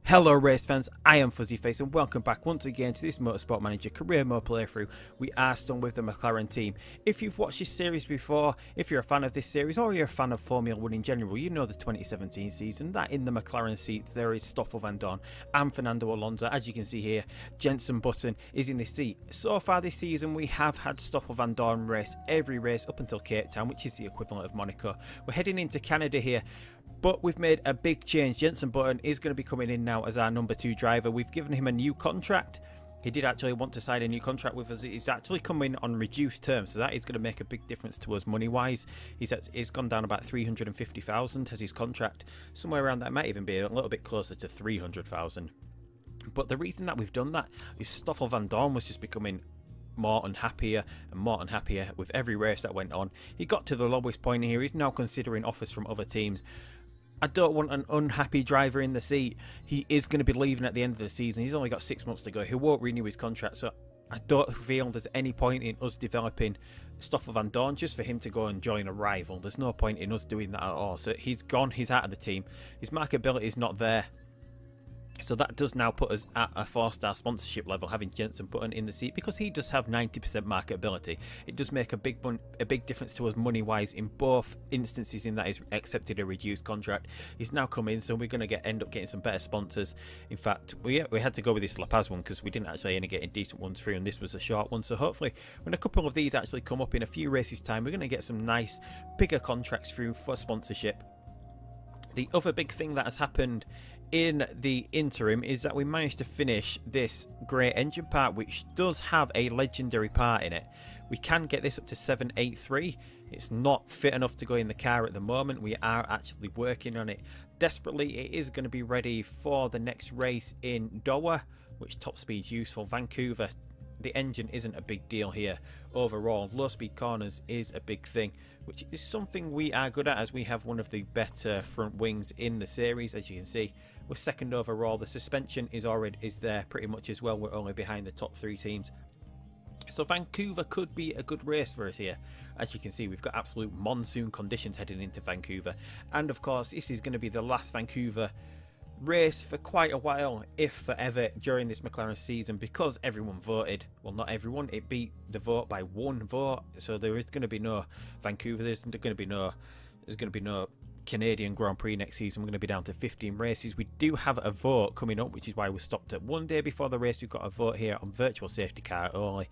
Hello race fans, I am Fuzzyface and welcome back once again to this Motorsport Manager career mode playthrough. We are still with the Mclaren team. If you've watched this series before, if you're a fan of this series or you're a fan of Formula 1 in general, you know the 2017 season, that in the Mclaren seats there is Stoffel Vandoorne and Fernando Alonso. As you can see here, Jenson Button is in this seat. So far this season we have had Stoffel Vandoorne race every race up until Cape Town, which is the equivalent of Monaco. We're heading into Canada here. But we've made a big change. Jenson Button is going to be coming in now as our number 2 driver. We've given him a new contract. He did actually want to sign a new contract with us. He's actually coming on reduced terms, so that is going to make a big difference to us money-wise. He's gone down about 350,000 as his contract. Somewhere around that, might even be a little bit closer to 300,000. But the reason that we've done that is Stoffel Vandoorne was just becoming more unhappier and more unhappier with every race that went on. He got to the lowest point here. He's now considering offers from other teams. I don't want an unhappy driver in the seat. He is going to be leaving at the end of the season. He's only got 6 months to go. He won't renew his contract, so I don't feel there's any point in us developing Stoffel Vandoorne just for him to go and join a rival. There's no point in us doing that at all. So he's gone. He's out of the team. His marketability is not there. So that does now put us at a 4-star sponsorship level, having Jenson Button in the seat, because he does have 90% marketability. It does make a big difference to us money-wise in both instances, in that he's accepted a reduced contract. He's now come in, so we're going to end up getting some better sponsors. In fact, we had to go with this La Paz one because we didn't actually end up getting decent ones through, and this was a short one. So hopefully, when a couple of these actually come up in a few races' time, we're going to get some nice, bigger contracts through for sponsorship. The other big thing that has happened in the interim is that we managed to finish this grey engine part, which does have a legendary part in it. We can get this up to 783. It's not fit enough to go in the car at the moment. We are actually working on it desperately. It is going to be ready for the next race in Doha, which top speed's useful. Vancouver, the engine isn't a big deal here overall. Low speed corners is a big thing, which is something we are good at, as we have one of the better front wings in the series. As you can see, we're second overall. The suspension is there pretty much as well. We're only behind the top 3 teams. So Vancouver could be a good race for us here. As you can see, we've got absolute monsoon conditions heading into Vancouver, and of course this is going to be the last Vancouver race for quite a while, if forever, during this McLaren season, because everyone voted. Well, not everyone, it beat the vote by 1 vote, so there is going to be no Vancouver. There's going to be no Canadian Grand Prix next season. We're going to be down to 15 races. We do have a vote coming up, which is why we stopped at 1 day before the race. We've got a vote here on virtual safety car only.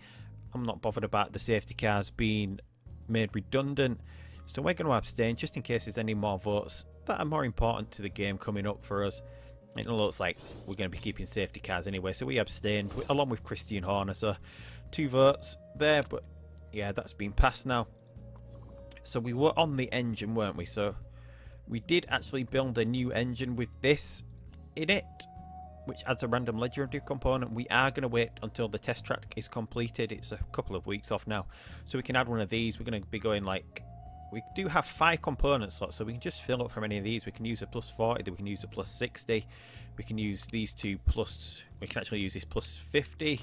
I'm not bothered about the safety cars being made redundant, so we're going to abstain just in case there's any more votes that are more important to the game coming up for us. It looks like we're going to be keeping safety cars anyway, so we abstained along with Christian Horner. So 2 votes there, but yeah, that's been passed now. So we were on the engine, weren't we? So we did actually build a new engine with this in it, which adds a random legendary component. We are going to wait until the test track is completed. It's a couple of weeks off now, so we can add one of these. We're going to be going like, we do have 5 component slots, so we can just fill up from any of these. We can use a plus 40, we can use a plus 60, we can use these 2 plus, we can actually use this plus 50,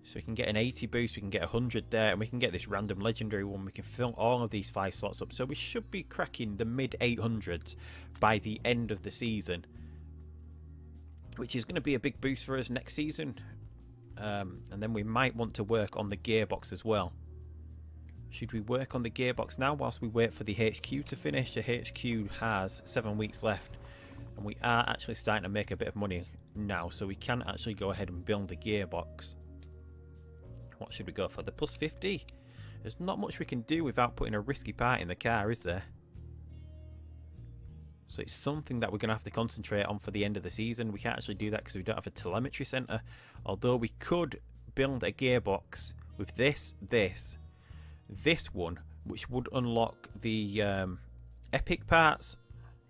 so we can get an 80 boost, we can get 100 there, and we can get this random legendary one. We can fill all of these 5 slots up, so we should be cracking the mid 800s by the end of the season, which is going to be a big boost for us next season. And then we might want to work on the gearbox as well. Should we work on the gearbox now whilst we wait for the HQ to finish? The HQ has 7 weeks left, and we are actually starting to make a bit of money now, so we can actually go ahead and build a gearbox. What should we go for? The plus 50? There's not much we can do without putting a risky part in the car, is there? So it's something that we're going to have to concentrate on for the end of the season. We can't actually do that because we don't have a telemetry center, although we could build a gearbox with this one, which would unlock the epic parts.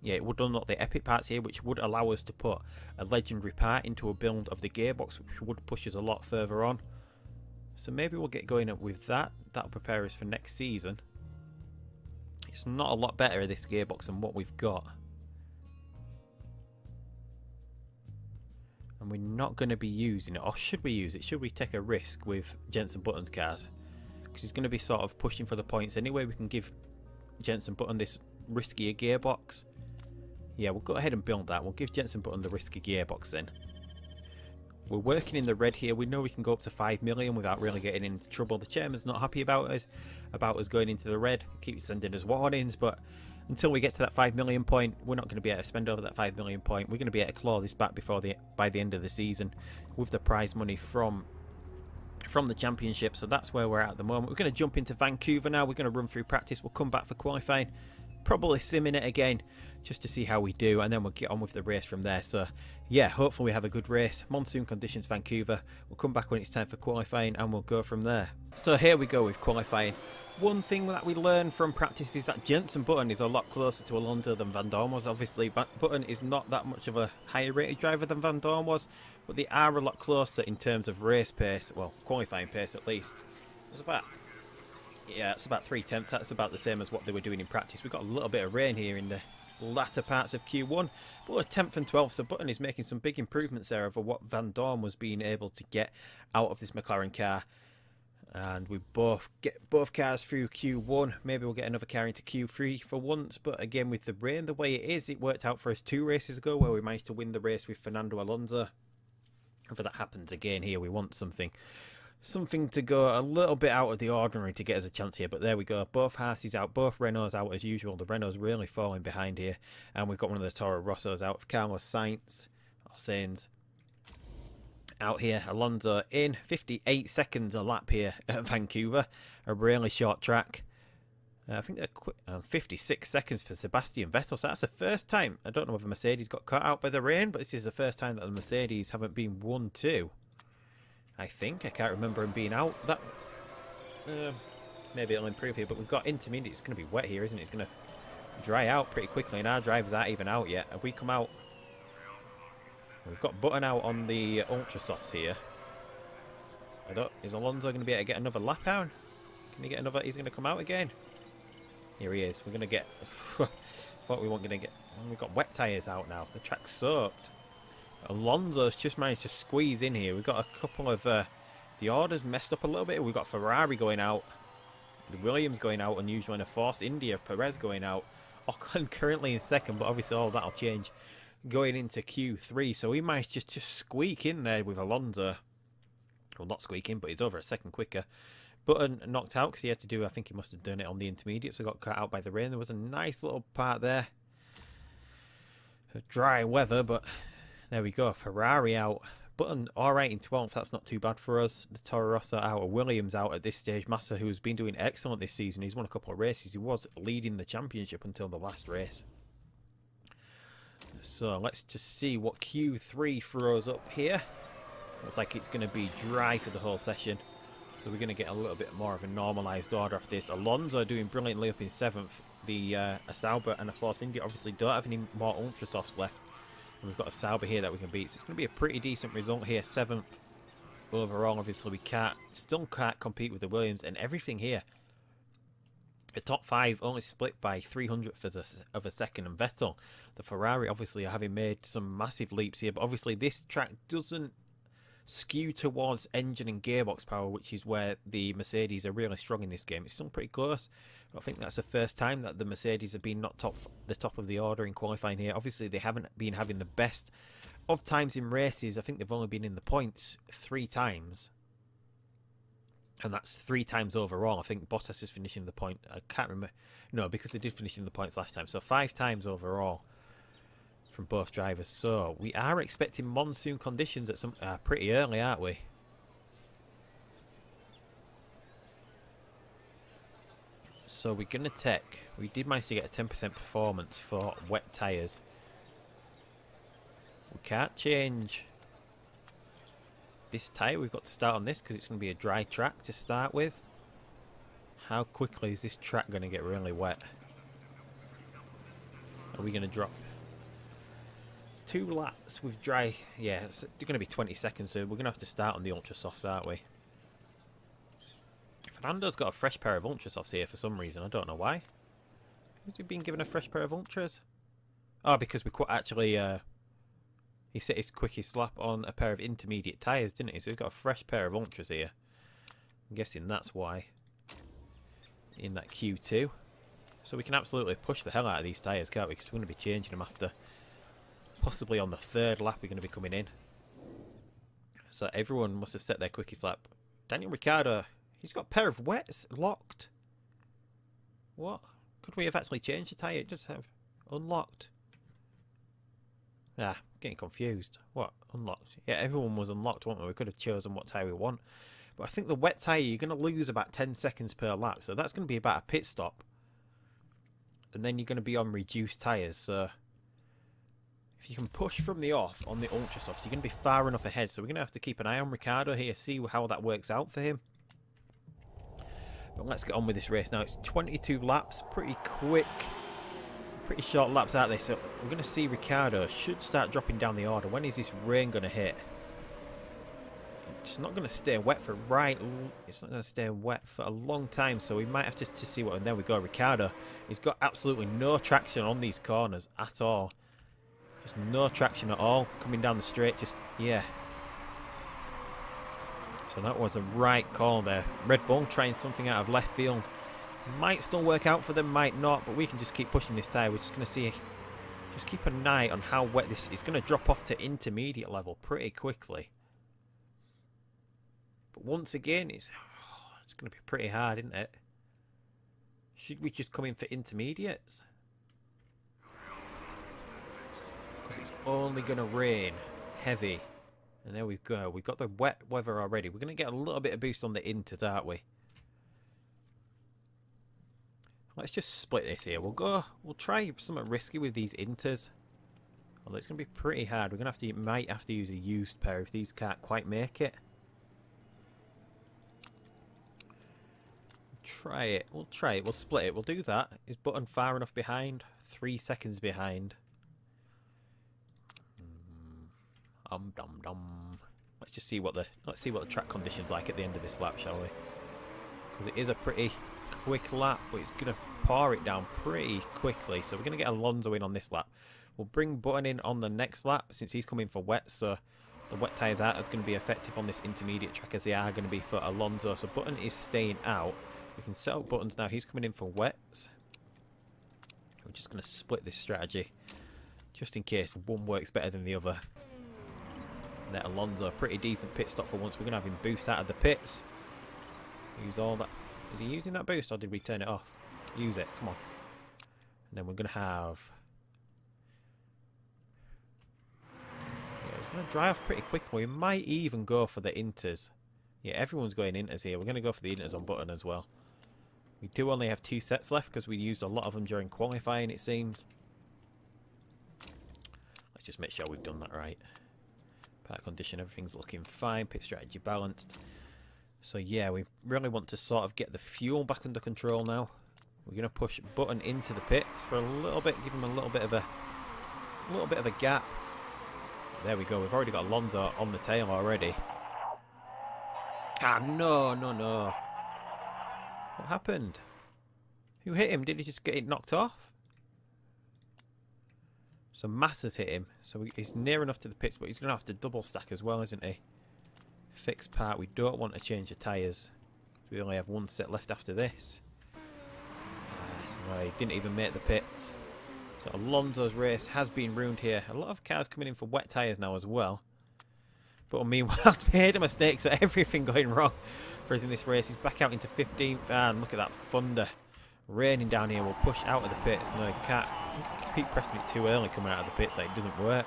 Yeah, it would unlock the epic parts here, which would allow us to put a legendary part into a build of the gearbox, which would push us a lot further on. So maybe we'll get going up with that. That'll prepare us for next season. It's not a lot better, this gearbox, than what we've got. And we're not going to be using it. Or should we use it? Should we take a risk with Jenson Button's cars? Because he's going to be sort of pushing for the points anyway. We can give Jenson Button this riskier gearbox. Yeah, we'll go ahead and build that. We'll give Jenson Button the risky gearbox then. We're working in the red here. We know we can go up to 5 million without really getting into trouble. The chairman's not happy about us going into the red. Keeps sending us warnings, but until we get to that 5 million point, we're not going to be able to spend over that 5 million point. We're going to be able to claw this back by the end of the season with the prize money from the championship. So that's where we're at the moment. We're going to jump into Vancouver now. We're going to run through practice. We'll come back for qualifying. Probably simming it again just to see how we do, and then we'll get on with the race from there. So yeah, hopefully we have a good race. Monsoon conditions, Vancouver. We'll come back when it's time for qualifying and we'll go from there. So here we go with qualifying. One thing that we learned from practice is that Jenson Button is a lot closer to Alonso than Vandoorne was. Obviously Button is not that much of a higher rated driver than Vandoorne was, but they are a lot closer in terms of race pace, well, qualifying pace at least. It's about 3/10. That's about the same as what they were doing in practice. We've got a little bit of rain here in the latter parts of Q1, but we're 10th and 12th, so Button is making some big improvements there over what Vandoorne was being able to get out of this McLaren car. And we both get both cars through Q1. Maybe we'll get another car into Q3 for once, but again, with the rain the way it is, it worked out for us 2 races ago where we managed to win the race with Fernando Alonso. If that happens again here, we want something to go a little bit out of the ordinary to get us a chance here. But there we go, both Haas's out, both Renault's out as usual. The Renault's really falling behind here, and we've got one of the Toro Rossos out of Carlos Sainz out here. Alonso in 58 seconds a lap here at Vancouver, a really short track. I think they're 56 seconds for Sebastian Vettel, so that's the first time. I don't know whether Mercedes got caught out by the rain, but this is the first time that the Mercedes haven't been 1-2. I think. I can't remember him being out. That maybe it'll improve here, but we've got intermediate. It's going to be wet here, isn't it? It's going to dry out pretty quickly, and our drivers aren't even out yet. Have we come out? We've got Button out on the Ultra Softs here. Is Alonso going to be able to get another lap out? Can he get another? He's going to come out again. Here he is. We're going to get... thought we weren't going to get... We've got wet tyres out now. The track's soaked. Alonso's just managed to squeeze in here. We've got a couple of... the orders messed up a little bit. We've got Ferrari going out. The Williams going out unusual, and a forced India of Perez going out. Ocon currently in second, but obviously all that'll change going into Q3. So he managed just to squeak in there with Alonso. Well, not squeaking, but he's over a second quicker. Button knocked out because he had to do... I think he must have done it on the intermediate, so got cut out by the rain. There was a nice little part there of dry weather, but... There we go, Ferrari out. Button alright in 12th, that's not too bad for us. The Toro Rosso out, Williams out at this stage. Massa, who's been doing excellent this season, he's won a couple of races. He was leading the championship until the last race. So let's just see what Q3 throws up here. Looks like it's going to be dry for the whole session. So we're going to get a little bit more of a normalised order after this. Alonso doing brilliantly up in 7th. The Sauber and a Force India obviously don't have any more Ultra Softs left. We've got a Sauber here that we can beat, so it's going to be a pretty decent result here. 7th overall. Obviously we still can't compete with the Williams and everything here. The top 5 only split by 300th of a second, and Vettel, the Ferrari, obviously are having made some massive leaps here, but obviously this track doesn't skew towards engine and gearbox power, which is where the Mercedes are really strong in this game. It's still pretty close, but I think that's the first time that the Mercedes have been not the top of the order in qualifying here. Obviously they haven't been having the best of times in races. I think they've only been in the points 3 times, and that's 3 times overall. I think Bottas is finishing the point. I can't remember. No, because they did finish in the points last time, so 5 times overall from both drivers. So we are expecting monsoon conditions at some pretty early, aren't we? So we're going to take... We did manage to get a 10% performance for wet tyres. We can't change this tyre. We've got to start on this because it's going to be a dry track to start with. How quickly is this track going to get really wet? Are we going to drop 2 laps with dry? Yeah, it's going to be 20 seconds, so we're going to have to start on the Ultra Softs, aren't we? Fernando's got a fresh pair of Ultra Softs here for some reason. I don't know why. Has he been given a fresh pair of Ultras? Oh, because we actually... he set his quickest lap on a pair of intermediate tyres, didn't he? So he's got a fresh pair of Ultras here. I'm guessing that's why. In that Q2. So we can absolutely push the hell out of these tyres, can't we? Because we're going to be changing them after possibly on the 3rd lap we're going to be coming in. So everyone must have set their quickest lap. Daniel Ricciardo, he's got a pair of wets locked. What? Could we have actually changed the tyre? It just have unlocked. Ah, getting confused. What? Unlocked? Yeah, everyone was unlocked, weren't we? We could have chosen what tyre we want. But I think the wet tyre, you're going to lose about 10 seconds per lap. So that's going to be about a pit stop. And then you're going to be on reduced tyres. So if you can push from the off on the ultra softs, you're going to be far enough ahead. So we're going to have to keep an eye on Ricciardo here, see how that works out for him. But let's get on with this race now. It's 22 laps, pretty quick. Pretty short laps out there. So we're going to see Ricciardo should start dropping down the order. When is this rain going to hit? It's not going to stay wet for It's not going to stay wet for a long time, so we might have to see what. And there we go, Ricciardo. He's got absolutely no traction on these corners at all. Just no traction at all. Coming down the straight, just yeah. So that was a right call there. Red Bull trying something out of left field. Might still work out for them, might not, but we can just keep pushing this tyre. We're just going to see. Just keep an eye on how wet this is. It's going to drop off to intermediate level pretty quickly. But once again, it's going to be pretty hard, isn't it? Should we just come in for intermediates? Because it's only going to rain heavy. And there we go. We've got the wet weather already. We're going to get a little bit of boost on the inters, aren't we? Let's just split this here. We'll try something risky with these inters. Although it's going to be pretty hard. We're going to might have to use a used pair if these can't quite make it. Try it. We'll try it. We'll split it. We'll do that. Is Button far enough behind? 3 seconds behind. Let's just see what the track conditions like at the end of this lap, shall we? Because it is a pretty quick lap, but it's going to pour it down pretty quickly. So we're going to get Alonso in on this lap. We'll bring Button in on the next lap since he's coming for wet. So the wet tyres are going to be effective on this intermediate track as they are going to be for Alonso. So Button is staying out. We can set up Buttons now. He's coming in for wets. We're just going to split this strategy just in case one works better than the other. Let Alonso, a pretty decent pit stop for once. We're going to have him boost out of the pits. Use all that. Is he using that boost or did we turn it off? Use it. Come on. And then we're going to have... Yeah, it's going to dry off pretty quickly. We might even go for the inters. Yeah, everyone's going inters here. We're going to go for the inters on Button as well. We do only have 2 sets left because we used a lot of them during qualifying, it seems. Let's just make sure we've done that right. Park condition, everything's looking fine. Pit strategy balanced. So yeah, we really want to sort of get the fuel back under control now. We're going to push Button into the pits for a little bit, give him a little bit of a gap. There we go. We've already got Alonso on the tail already. Ah, no. What happened? Who hit him? Did he just get it knocked off? So Massa's hit him. So he's near enough to the pits, but he's going to have to double stack as well, isn't he? Fixed part. We don't want to change the tyres. We only have 1 set left after this. He didn't even make the pits. So Alonso's race has been ruined here. A lot of cars coming in for wet tyres now as well. But meanwhile, made a mistake, so everything going wrong for us in this race. He's back out into 15th, and look at that thunder raining down here. We'll push out of the pits. No, I think I keep pressing it too early coming out of the pits, so it doesn't work.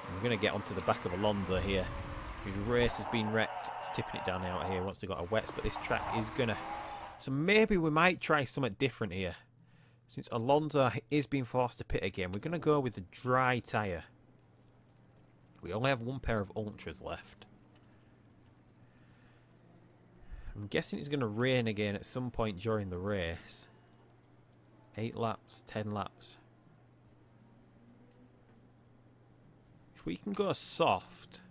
And we're going to get onto the back of Alonso here, whose race has been wrecked. He's tipping it down out here once they got a wets, but this track is going to... So maybe we might try something different here. Since Alonso is being forced to pit again, we're going to go with the dry tyre. We only have 1 pair of ultras left. I'm guessing it's going to rain again at some point during the race. 8 laps, 10 laps. If we can go soft,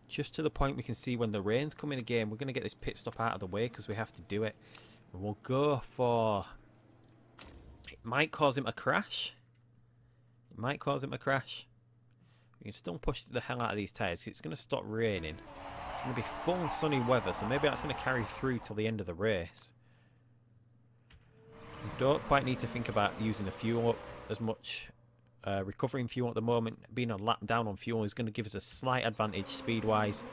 just to the point we can see when the rain's coming again, we're going to get this pit stop out of the way because we have to do it. And we'll go for... It might cause him a crash. It might cause him a crash. We can still push the hell out of these tyres because it's going to stop raining. It's going to be full sunny weather, so maybe that's going to carry through till the end of the race. We don't quite need to think about using the fuel up as much recovering fuel at the moment. Being a lap down on fuel is going to give us a slight advantage speed-wise.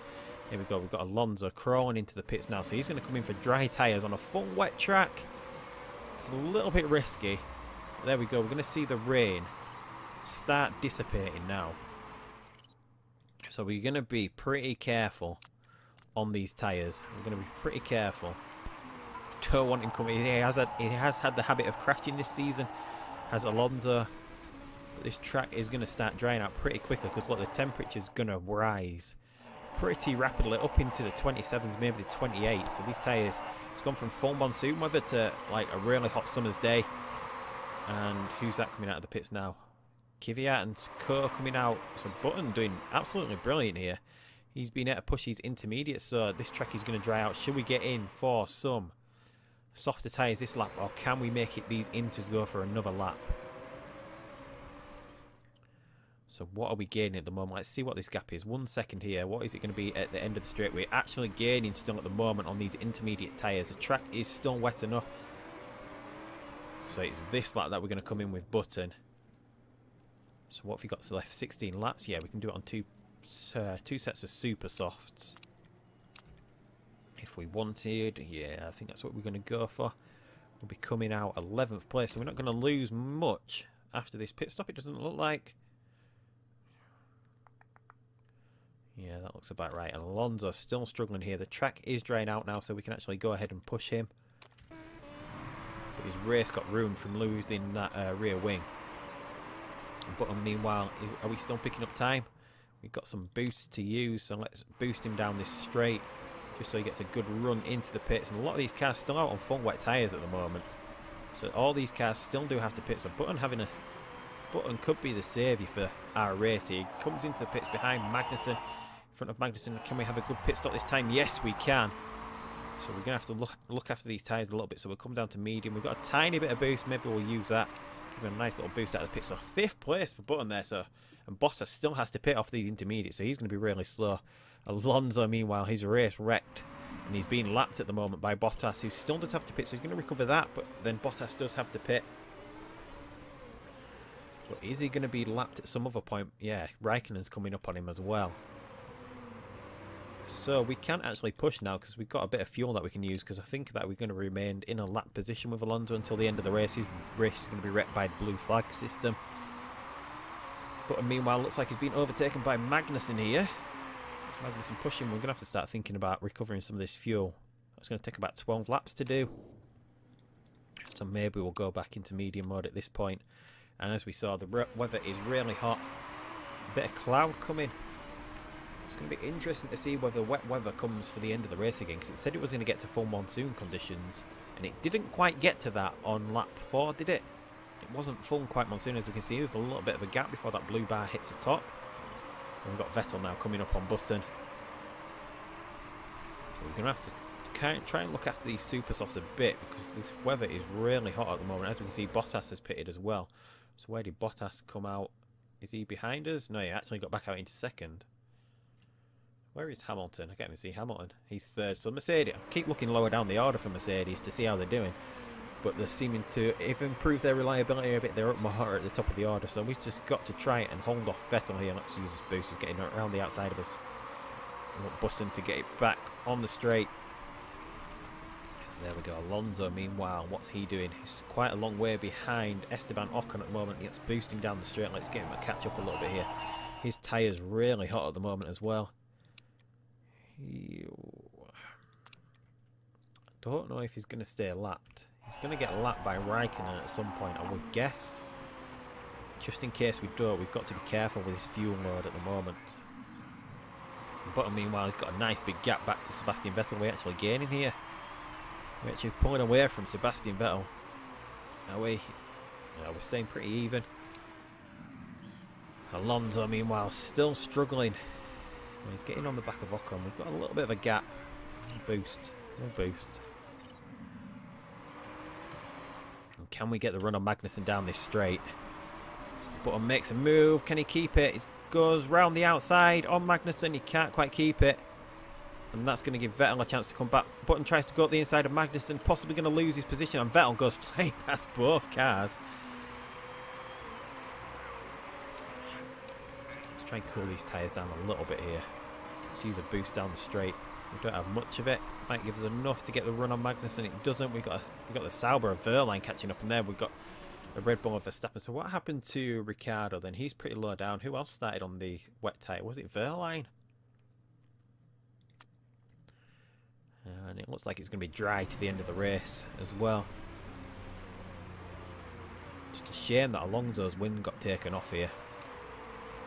Here we go. We've got Alonso crawling into the pits now. So he's going to come in for dry tyres on a full wet track. It's a little bit risky. There we go. We're going to see the rain start dissipating now. So we're going to be pretty careful on these tyres. We're going to be pretty careful. Don't want him coming. He has had the habit of crashing this season, has Alonso. But this track is going to start drying out pretty quickly because look, the temperature's going to rise pretty rapidly up into the 27s, maybe the 28. So these tyres, it's gone from full monsoon weather to like a really hot summer's day. And who's that coming out of the pits now? Kvyat and Co coming out. So Button doing absolutely brilliant here. He's been able to push his intermediates, so this track is going to dry out. Should we get in for some softer tyres this lap, or can we make it these inters go for another lap? So what are we gaining at the moment? Let's see what this gap is. 1 second here. What is it going to be at the end of the straight? We're actually gaining still at the moment on these intermediate tyres. The track is still wet enough. So it's this lap that we're going to come in with Button. So what have we got left? 16 laps? Yeah, we can do it on two sets of super softs. If we wanted, yeah, I think that's what we're going to go for. We'll be coming out 11th place, so we're not going to lose much after this pit stop, it doesn't look like. Yeah, that looks about right. And Alonso's still struggling here. The track is drying out now, so we can actually go ahead and push him. But his race got ruined from losing that rear wing. But meanwhile, are we still picking up time? We've got some boosts to use, so let's boost him down this straight, just so he gets a good run into the pits. And a lot of these cars still out on full wet tyres at the moment. So all these cars still do have to pit. So Button could be the saviour for our race here. He comes into the pits behind Magnussen. In front of Magnussen, can we have a good pit stop this time? Yes, we can. So we're going to have to look after these tyres a little bit. So we'll come down to medium. We've got a tiny bit of boost. Maybe we'll use that. Give him a nice little boost out of the pit. So 5th place for Button there. So, and Bottas still has to pit off these intermediates. So he's going to be really slow. Alonso, meanwhile, his race wrecked. And he's being lapped at the moment by Bottas, who still does have to pit. So he's going to recover that. But then Bottas does have to pit. But is he going to be lapped at some other point? Yeah, Raikkonen's coming up on him as well. So we can actually push now because we've got a bit of fuel that we can use, because I think that we're going to remain in a lap position with Alonso until the end of the race. His race is going to be wrecked by the blue flag system. But meanwhile, looks like he's been overtaken by Magnussen here. As Magnussen pushing, we're going to have to start thinking about recovering some of this fuel. That's going to take about 12 laps to do. So maybe we'll go back into medium mode at this point. And as we saw, the weather is really hot. A bit of cloud coming. It's going to be interesting to see whether wet weather comes for the end of the race again, because it said it was going to get to full monsoon conditions, and it didn't quite get to that on lap 4, did it? It wasn't full quite monsoon, as we can see. There's a little bit of a gap before that blue bar hits the top. And we've got Vettel now coming up on Button. So we're going to have to try and look after these super softs a bit, because this weather is really hot at the moment. As we can see, Bottas has pitted as well. So where did Bottas come out? Is he behind us? No, he actually got back out into 2nd. Where is Hamilton? I can't even see Hamilton. He's 3rd. So Mercedes, I keep looking lower down the order for Mercedes to see how they're doing. But they're seeming to have improved their reliability a bit. They're up more at the top of the order. So we've just got to try and hold off Vettel here. Let's use this boost. He's getting around the outside of us. We want Button to get it back on the straight. There we go. Alonso, meanwhile, what's he doing? He's quite a long way behind Esteban Ocon at the moment. Let's boost him down the straight. Let's get him to catch up a little bit here. His tyre's really hot at the moment as well. I don't know if he's going to stay lapped. He's going to get lapped by Raikkonen at some point, I would guess. Just in case we don't, we've got to be careful with his fuel load at the moment. But meanwhile, he's got a nice big gap back to Sebastian Vettel. We're actually gaining here. We're actually pulling away from Sebastian Vettel. Are we? No, we're staying pretty even. Alonso, meanwhile, still struggling. He's getting on the back of Ocon. We've got a little bit of a gap. Boost. No boost. And can we get the run on Magnussen down this straight? Button makes a move. Can he keep it? He goes round the outside on Magnussen. He can't quite keep it. And that's going to give Vettel a chance to come back. Button tries to go up the inside of Magnussen. Possibly going to lose his position. And Vettel goes flying past both cars. try and cool these tyres down a little bit here. Let's use a boost down the straight. We don't have much of it. Might give us enough to get the run on Magnussen. It doesn't. We got the Sauber of Verline catching up, and there we've got a Red Bull of Verstappen. So what happened to Ricciardo then? He's pretty low down. Who else started on the wet tyre? Was it Verline? And it looks like it's going to be dry to the end of the race as well. Just a shame that Alonso's win got taken off here.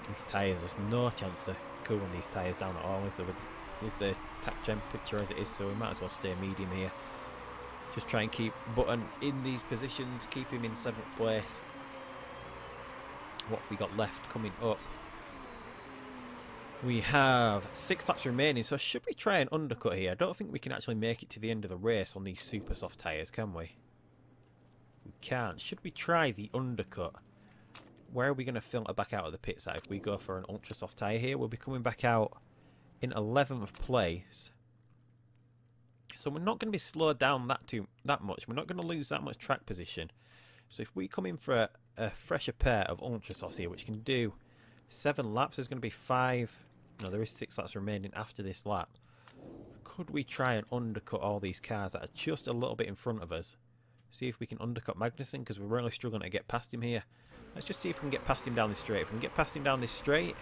These tyres, there's no chance of cooling these tyres down at all, is there, with the tap temperature as it is, so we might as well stay medium here. Just try and keep Button in these positions, keep him in 7th place. What have we got left coming up? We have 6 laps remaining, so should we try and undercut here? I don't think we can actually make it to the end of the race on these super soft tyres, can we? We can't. Should we try the undercut? Where are we going to filter back out of the pits at if we go for an ultra soft tyre here? We'll be coming back out in 11th place. So we're not going to be slowed down that much. We're not going to lose that much track position. So if we come in for a fresher pair of ultra softs here, which can do 7 laps, there's going to be 5. No, there is 6 laps remaining after this lap. Could we try and undercut all these cars that are just a little bit in front of us? See if we can undercut Magnussen, because we're really struggling to get past him here. Let's just see if we can get past him down this straight. If we can get past him down this straight...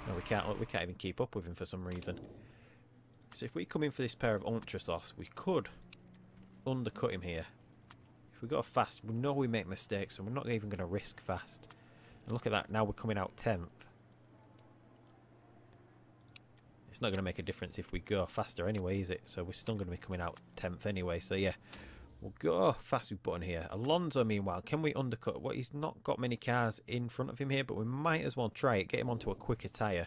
No, we can't. Look, we can't even keep up with him for some reason. So if we come in for this pair of ultra softs, we could undercut him here. If we go fast, we know we make mistakes, so we're not even going to risk fast. And look at that, now we're coming out 10th. It's not going to make a difference if we go faster anyway, is it? So we're still going to be coming out 10th anyway, so yeah. We'll go fast with Button here. Alonso, meanwhile, can we undercut? Well, he's not got many cars in front of him here, but we might as well try it. Get him onto a quicker tyre.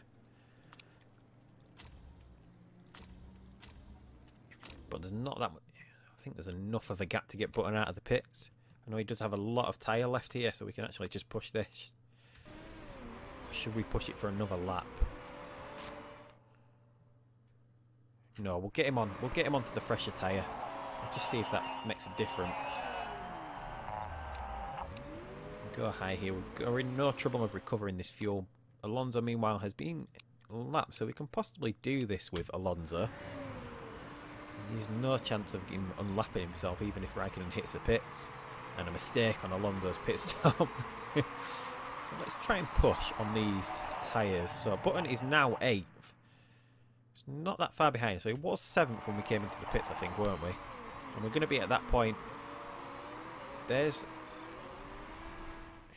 But there's not that much. I think there's enough of a gap to get Button out of the pits. I know he does have a lot of tyre left here, so we can actually just push this. Or should we push it for another lap? No, we'll get him on. We'll get him onto the fresher tyre. Just see if that makes a difference. Go high here. We're in no trouble of recovering this fuel. Alonso, meanwhile, has been lapped, so we can possibly do this with Alonso. There's no chance of him unlapping himself, even if Raikkonen hits the pits. And a mistake on Alonso's pit stop. So let's try and push on these tyres. So Button is now 8th. It's not that far behind. So he was 7th when we came into the pits, I think, weren't we? And we're going to be at that point. There's...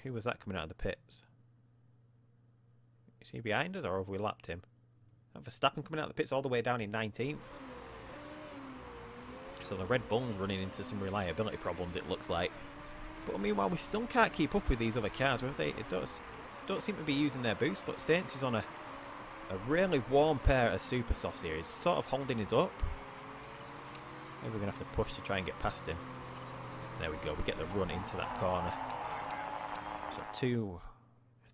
Who was that coming out of the pits? Is he behind us, or have we lapped him? Verstappen coming out of the pits all the way down in 19th. So the Red Bull's running into some reliability problems, it looks like. But meanwhile, we still can't keep up with these other cars. They don't seem to be using their boost, but Sainz is on a really warm pair of super softs here. He's sort of holding it up. Maybe we're going to have to push to try and get past him. There we go. We get the run into that corner. So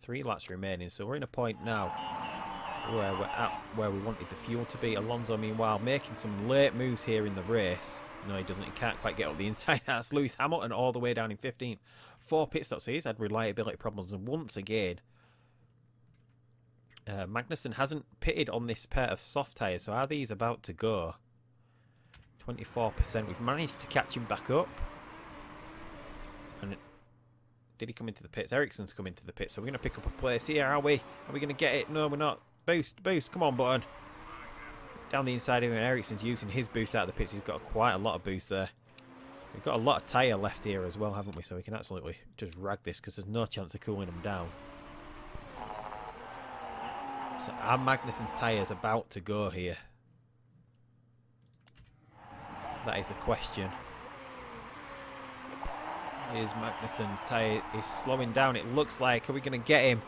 3 laps remaining. So we're in a point now where we're at where we wanted the fuel to be. Alonso, meanwhile, making some late moves here in the race. No, he doesn't. He can't quite get up the inside. That's Lewis Hamilton all the way down in 15th. 4 pit stops. So he's had reliability problems. And once again, Magnussen hasn't pitted on this pair of soft tyres. So are these about to go? 24%. We've managed to catch him back up. And did he come into the pits? Ericsson's come into the pits. So we're going to pick up a place here, are we? Are we going to get it? No, we're not. Boost, boost. Come on, Button. Down the inside of him, Ericsson's using his boost out of the pits. He's got quite a lot of boost there. We've got a lot of tyre left here as well, haven't we? So we can absolutely just rag this because there's no chance of cooling them down. So are Magnussen's tyres about to go here? That is the question. Is Magnussen's tyre is slowing down? It looks like. Are we going to get him?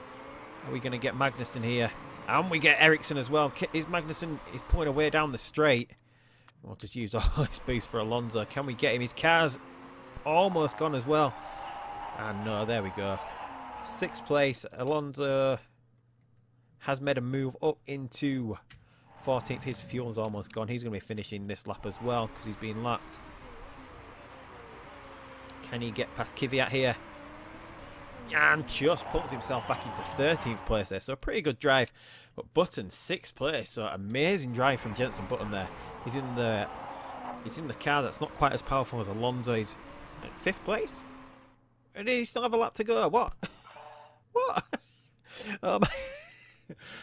Are we going to get Magnussen here? And we get Ericsson as well. Is Magnussen is pulling away down the straight? We'll just use all his boost for Alonso. Can we get him? His car's almost gone as well. And no, there we go. 6th place. Alonso has made a move up into 14th. His fuel's almost gone. He's going to be finishing this lap as well because he's been lapped. Can he get past Kvyat here? and just puts himself back into 13th place there. So a pretty good drive. But Button 6th place. So amazing drive from Jenson Button there. He's in the car that's not quite as powerful as Alonso. He's at 5th place. And he still have a lap to go. What? What?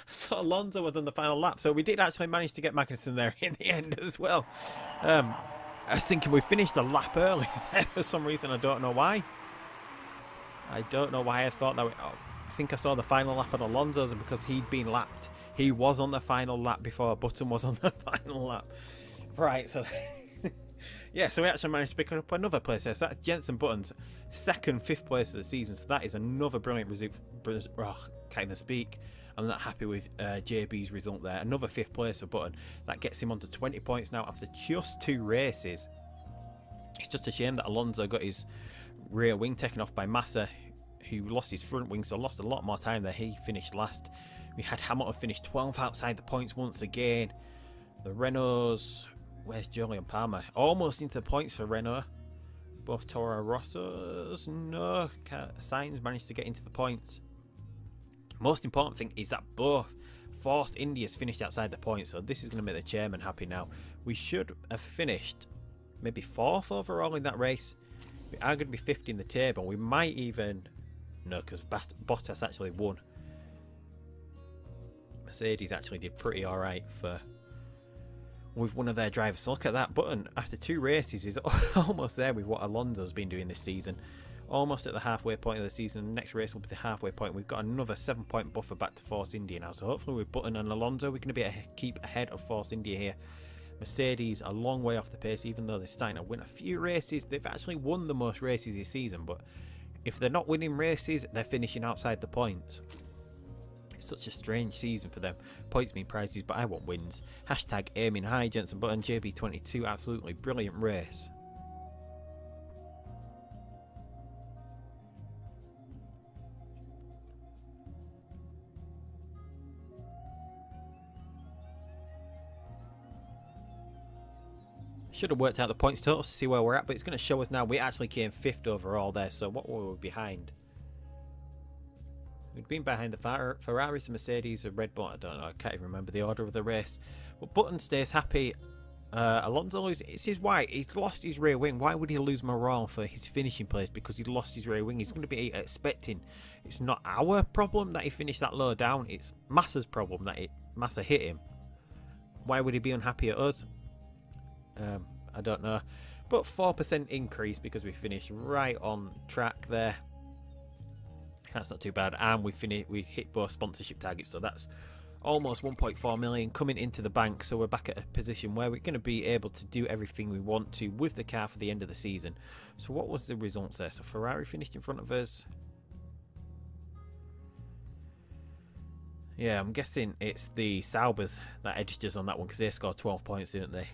So Alonso was on the final lap. So we did actually manage to get Magnussen there in the end as well. I was thinking we finished a lap early for some reason. I don't know why. I don't know why I thought that. I think I saw the final lap on Alonso's because he'd been lapped. He was on the final lap before Button was on the final lap. Right, so yeah, so we actually managed to pick up another place there. So that's Jenson Button's 2nd, 5th place of the season. So that is another brilliant result. Can't even speak. I'm not happy with JB's result there. Another 5th place for Button. That gets him onto 20 points now after just 2 races. It's just a shame that Alonso got his rear wing taken off by Massa, who lost his front wing, so lost a lot more time there. He finished last. We had Hamilton finish 12th outside the points once again. The Renaults, where's Julian Palmer? Almost into the points for Renault. Both Toro Rossos, no. Sainz managed to get into the points. Most important thing is that both Force India's finished outside the points, so this is going to make the chairman happy now. We should have finished maybe 4th overall in that race. We are going to be 50 in the table. We might even... No, because Bottas actually won. Mercedes actually did pretty alright with one of their drivers. So look at that. Button, after 2 races, is almost there with what Alonso's been doing this season. Almost at the halfway point of the season. The next race will be the halfway point. We've got another 7-point buffer back to Force India now. So hopefully with Button and Alonso, we're going to be keep ahead of Force India here. Mercedes a long way off the pace, even though they're starting to win a few races. They've actually won the most races this season, but if they're not winning races, they're finishing outside the points. It's such a strange season for them. Points mean prizes, but I want wins. Hashtag aiming high, Jenson Button, JB22, absolutely brilliant race. Should have worked out the points total to see where we're at, but it's going to show us now. We actually came 5th overall there, so what were we behind? We'd been behind the Ferraris, the Mercedes, the Red Bull. I don't know, I can't even remember the order of the race. But Button stays happy. Alonso, it's his why. He's lost his rear wing. Why would he lose morale for his finishing place? Because he lost his rear wing. He's going to be expecting. It's not our problem that he finished that low down. It's Massa's problem that Massa hit him. Why would he be unhappy at us? I don't know, but 4% increase because we finished right on track there. That's not too bad, and we hit both sponsorship targets, so that's almost 1.4 million coming into the bank. So we're back at a position where we're going to be able to do everything we want to with the car for the end of the season. So what was the results there? So Ferrari finished in front of us. Yeah, I'm guessing it's the Saubers that edged us on that one because they scored 12 points, didn't they?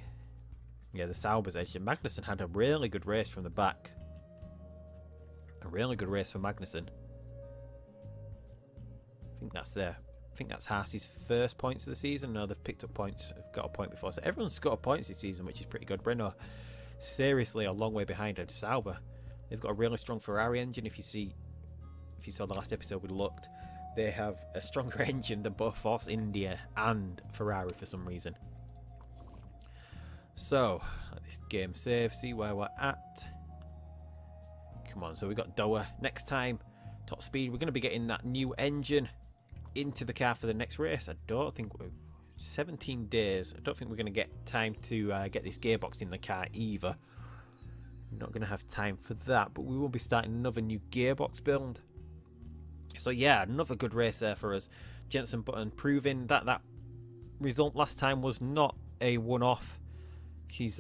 Yeah, the Saubers edged. Magnussen had a really good race from the back. A really good race for Magnussen. I think that's Haas's first points of the season. No, they've picked up points. Got a point before. So everyone's got points this season, which is pretty good. Renault seriously a long way behind at Sauber. They've got a really strong Ferrari engine. If you saw the last episode we looked, they have a stronger engine than both Force India and Ferrari for some reason. So, let this game save, see where we're at. Come on, so we got Doha. Next time, top speed, we're going to be getting that new engine into the car for the next race. I don't think we're 17 days. I don't think we're going to get time to get this gearbox in the car either. We're not going to have time for that, but we will be starting another new gearbox build. So yeah, another good race there for us. Jenson Button proving that that result last time was not a one-off. He's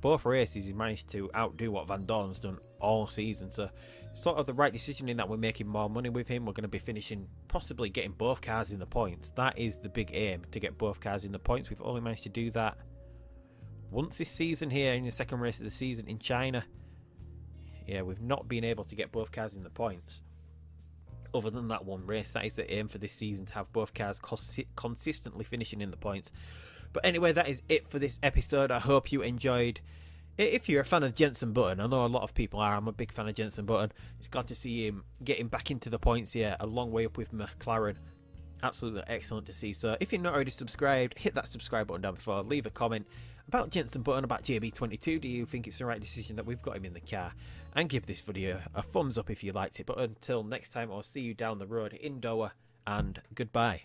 both races he managed to outdo what Vandoorne's done all season, so it's sort of the right decision in that we're making more money with him. We're going to be finishing, possibly getting both cars in the points. That is the big aim, to get both cars in the points. We've only managed to do that once this season here in the second race of the season in China. Yeah, we've not been able to get both cars in the points. Other than that one race, that is the aim for this season, to have both cars consistently finishing in the points. But anyway, that is it for this episode. I hope you enjoyed. if you're a fan of Jenson Button, I know a lot of people are, I'm a big fan of Jenson Button. It's glad to see him getting back into the points here, a long way up with McLaren. Absolutely excellent to see. So if you're not already subscribed, hit that subscribe button down below, leave a comment about Jenson Button, about JB22. Do you think it's the right decision that we've got him in the car? And give this video a thumbs up if you liked it. But until next time, I'll see you down the road in Doha, and goodbye.